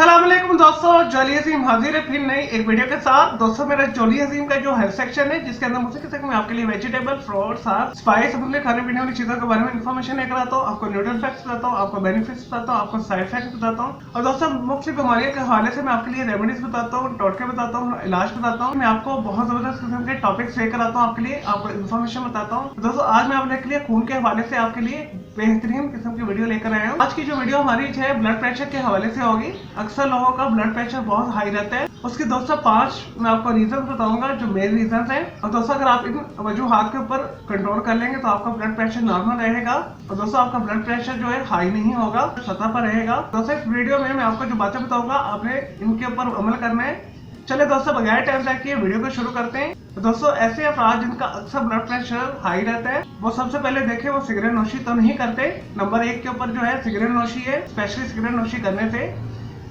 अस्सलाम वालेकुम दोस्तों, जोली हसीम हाजिर है फिर नई एक वीडियो के साथ। दोस्तों मेरा जोली हसीम का जो हेल्थ सेक्शन है जिसके अंदर मुझसे किसी मैं आपके लिए वेजिटेबल, फ्रूट्स, स्पाइस, अपने खाने पीने वाली चीजों के बारे में इन्फॉर्मेशन लेकर आता हूँ। आपको न्यूट्रिशन फैक्ट्स बताता हूँ, आपको बेनिफिट्स बताता हूँ, आपको साइड इफेक्ट्स बताता हूँ और दोस्तों मुख्तलिफ बीमारियों के हवाले से मैं आपके लिए रेमेडीज बताता हूँ, टोटके बताता हूँ, इलाज बताता हूँ। मैं आपको बहुत जबरदस्त किस्म के टॉपिक्स लेकर आता हूँ आपके लिए, आपको इन्फॉर्मेशन बताता हूँ। दोस्तों आज मैं आपके लिए खून के हवाले से आपके लिए बेहतरीन किस्म की वीडियो लेकर आया हूँ। आज की जो वीडियो हमारी है ब्लड प्रेशर के हवाले से होगी। अक्सर लोगों का ब्लड प्रेशर बहुत हाई रहता है। उसके दोस्तों 5 मैं आपको रीजन बताऊंगा जो मेन रीजन है। और दोस्तों अगर आप इन वजूहात के ऊपर कंट्रोल कर लेंगे तो आपका ब्लड प्रेशर नॉर्मल रहेगा और दोस्तों आपका ब्लड प्रेशर जो है हाई नहीं होगा, सतह पर रहेगा। दोस्तों इस वीडियो में मैं आपको जो बातें बताऊंगा आपने इनके ऊपर अमल करना है। चलिए दोस्तों बगैर टाइम वेस्ट किए वीडियो को शुरू करते हैं। तो दोस्तों ऐसे अफराद जिनका अक्सर ब्लड प्रेशर हाई रहता है वो सबसे पहले देखें वो सिगरेट नोशी तो नहीं करते। नंबर 1 के ऊपर जो है सिगरेट नोशी है। स्पेशली सिगरेट नोशी करने से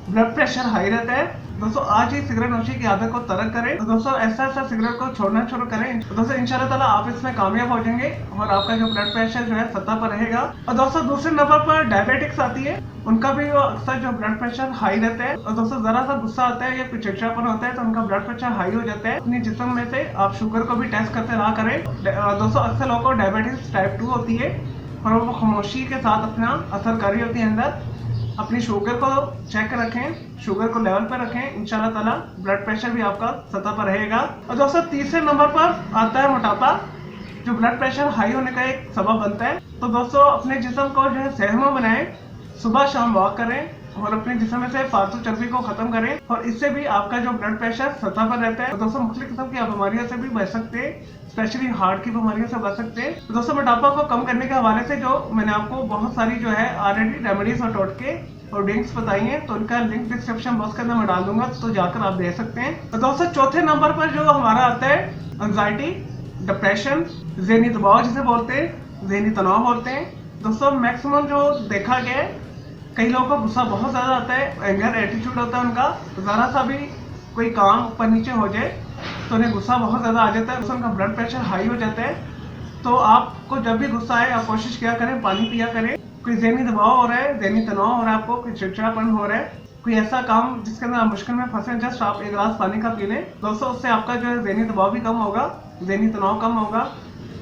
ब्लड प्रेशर हाई रहता है। दोस्तों आज ही सिगरेट नोशी की आदत को तर्क करें। तो दोस्तों ऐसा सिगरेट को छोड़ना शुरू करें। तो दोस्तों इंशाल्लाह ताला आप इसमें कामयाब हो जाएंगे और आपका जो ब्लड प्रेशर जो है सतह पर रहेगा। और दोस्तों दूसरे नंबर पर डायबिटिक्स आती है, उनका भी अक्सर जो ब्लड प्रेशर हाई रहता है। और दोस्तों जरा सा गुस्सा आता है या कुछ चिड़चिड़ापन होता है तो उनका ब्लड प्रेशर हाई हो जाता है। अपने जिस्म में से आप शुगर को भी टेस्ट करते रहा करें। दोस्तों अक्सर लोगों को डायबिटीज टाइप 2 होती है और वो खामोशी के साथ अपना असर कर रही होती है अंदर। अपनी शुगर को चेक रखें, शुगर को लेवल पर रखें, इंशाल्लाह ताला ब्लड प्रेशर भी आपका सतह पर रहेगा। और दोस्तों तीसरे नंबर पर आता है मोटापा, जो ब्लड प्रेशर हाई होने का एक सबब बनता है। तो दोस्तों अपने जिस्म को जो है सेहतमंद बनाएं, सुबह शाम वॉक करें और अपने जिस्म में से फालतू चर्बी को खत्म करें और इससे भी आपका जो ब्लड प्रेशर सतह पर रहता है। तो दोस्तों मुख्तलिफ किस्म की बीमारियों से भी बच सकते हैं, स्पेशली हार्ट की बीमारियों से बच सकते हैं। तो दोस्तों मोटापा को कम करने के हवाले से जो मैंने आपको बहुत सारी जो है ऑलरेडी रेमेडीज और टोटके और ड्रिंक्स बताई हैं तो उनका लिंक डिस्क्रिप्शन बॉक्स के अंदर मैं डाल दूंगा, तो जाकर आप दे सकते हैं। तो दोस्तों चौथे नंबर पर जो हमारा आता है एंजाइटी, डिप्रेशन, ज़हनी दबाव जिसे बोलते हैं, ज़हनी तनाव बोलते हैं। दोस्तों मैक्सिमम जो देखा गया है कई लोगों को गुस्सा बहुत ज्यादा आता है, एंगर एटीट्यूड होता है उनका। जरा सा भी कोई काम ऊपर नीचे हो जाए तो उन्हें गुस्सा बहुत ज्यादा आ जाता है, तो उनका ब्लड प्रेशर हाई हो जाता है। तो आपको जब भी गुस्सा आए आप कोशिश किया करें पानी पिया करें। कोई ज़हनी दबाव हो रहा है, ज़हनी तनाव हो रहा है, आपको कोई चिड़चिड़ापन हो रहा है, कोई ऐसा काम जिसके अंदर आप मुश्किल में फंसे, जस्ट आप एक गिलास पानी का पी लें दोस्तों, उससे आपका जो है ज़हनी दबाव भी कम होगा, ज़हनी तनाव कम होगा,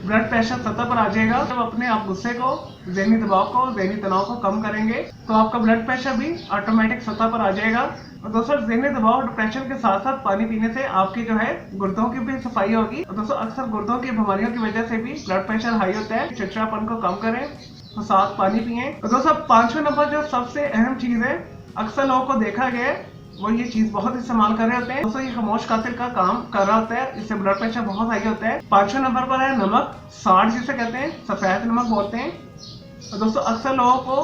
ब्लड प्रेशर सतह पर आ जाएगा। जब अपने आप गुस्से को, ज़हनी दबाव को, ज़हनी तनाव को कम करेंगे तो आपका ब्लड प्रेशर भी ऑटोमेटिक सतह पर आ जाएगा। और दोस्तों ज़हनी दबाव और डिप्रेशन के साथ साथ पानी पीने से आपकी जो है गुर्दों की भी सफाई होगी। और दोस्तों अक्सर गुर्दों की बीमारियों की वजह से भी ब्लड प्रेशर हाई होता है। चिड़चिड़ापन को कम करें तो साथ पानी पिए। और दोस्तों 5वें नंबर जो सबसे अहम चीज है, अक्सर लोगों को देखा गया है वो ये चीज बहुत इस्तेमाल कर रहे होते हैं। दोस्तों ये खामोश कातिल का काम कर रहा होता है, इससे ब्लड प्रेशर बहुत हाई होता है। 5वें नंबर पर है नमक, साल्ट जिसे कहते हैं, सफेद नमक बोलते हैं। और दोस्तों अक्सर लोगों को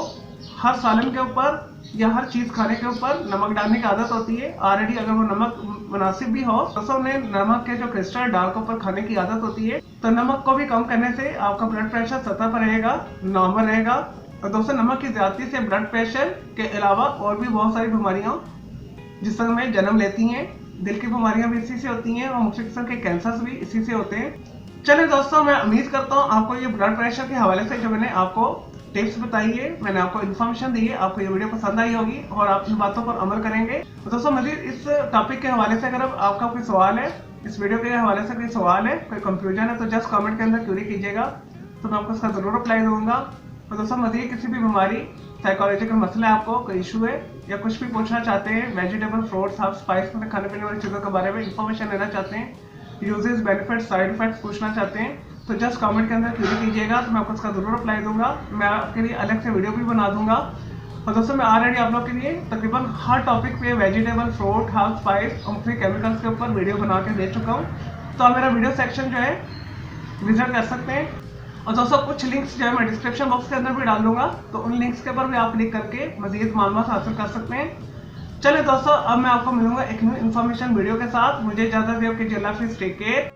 हर सालन के ऊपर या हर चीज खाने के ऊपर नमक डालने की आदत होती है। ऑलरेडी अगर वो नमक मुनासिब भी हो दोस्तों उन्हें नमक के जो क्रिस्टल डाल के ऊपर खाने की आदत होती है। तो नमक को भी कम करने से आपका ब्लड प्रेशर सतह पर रहेगा, नॉर्मल रहेगा। और दोस्तों नमक की ज्यादती से ब्लड प्रेशर के अलावा और भी बहुत सारी बीमारियां जिस्म में जन्म लेती हैं। दिल की बीमारियां भी इसी से होती हैं और मुख्तलिफ किस्म के कैंसर्स भी इसी से होते हैं। चलिए दोस्तों मैं उम्मीद करता हूँ आपको ये ब्लड प्रेशर के हवाले से जो मैंने आपको टिप्स बताई है, मैंने आपको इन्फॉर्मेशन दी है, आपको ये वीडियो पसंद आई होगी और आप इन बातों पर अमल करेंगे। तो दोस्तों मजीद इस टॉपिक के हवाले से अगर आपका कोई सवाल है, इस वीडियो के हवाले से कोई सवाल है, कोई कंफ्यूजन है तो जस्ट कमेंट के अंदर क्वेरी कीजिएगा, तो मैं आपको उसका जरूर रिप्लाई दूंगा। तो दोस्तों मजीद किसी भी बीमारी, साइकोलॉजिकल मसला है, आपको कोई इशू है या कुछ भी पूछना चाहते हैं, वेजिटेबल, फ्रूट्स, हर्ब्स, स्पाइस में खाने पीने वाली चीज़ों के बारे में इन्फॉर्मेशन लेना चाहते हैं, यूजेस, बेनिफिट्स, साइड इफेक्ट्स पूछना चाहते हैं तो जस्ट कमेंट के अंदर क्वेरी कीजिएगा, तो मैं आपको उसका जरूर रिप्लाई दूंगा। मैं आपके लिए अलग से वीडियो भी बना दूंगा। और दोस्तों मैं ऑलरेडी आप लोग के लिए तकरीबन हर टॉपिक पे वेजिटेबल, फ्रूट, हर्ब, स्पाइस और फ्री केमिकल्स के ऊपर वीडियो बना के दे चुका हूँ, तो आप मेरा वीडियो सेक्शन जो है विजिट कर सकते हैं। और दोस्तों कुछ लिंक्स जो है मैं डिस्क्रिप्शन बॉक्स के अंदर भी डाल दूंगा, तो उन लिंक्स के ऊपर भी आप क्लिक करके मजीद मालूमात हासिल कर सकते हैं। चलिए दोस्तों अब मैं आपको मिलूंगा एक न्यू इन्फॉर्मेशन वीडियो के साथ। मुझे इजाजत दें, टेक केयर।